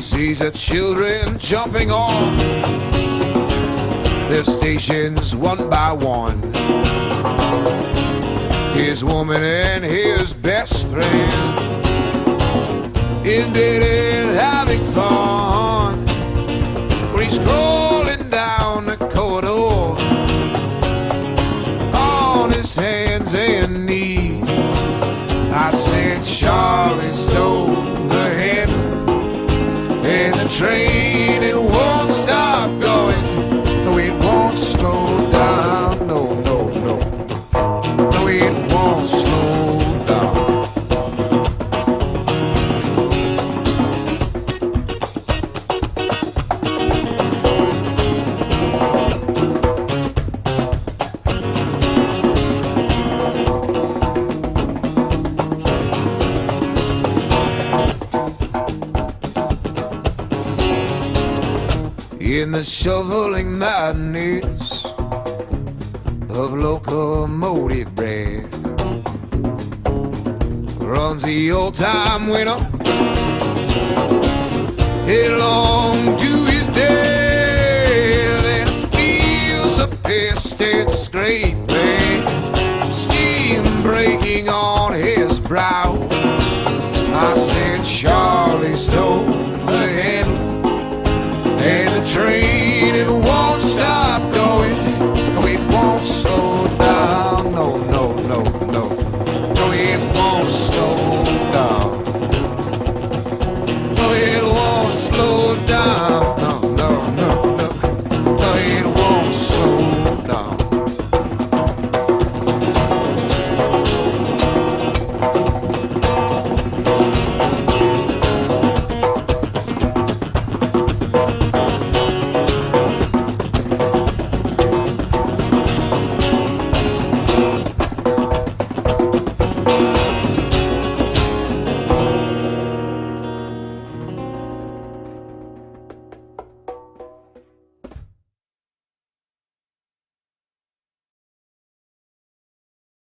sees the children jumping on their stations one by one. His woman and his best friend in bed and having fun. When he's crawling down the corridor on his hands and knees, I said Charlie stole the handle and the train, it won't stop going. No, it won't slow down. No, no, no. No, it won't slow down. In the shoveling madness of locomotive breath runs the old-time winner headlong to his death, and feels a piston scraping, steam breaking on his brow. I said Charlie stole the handle and the train, it won't stop going. No, it won't slow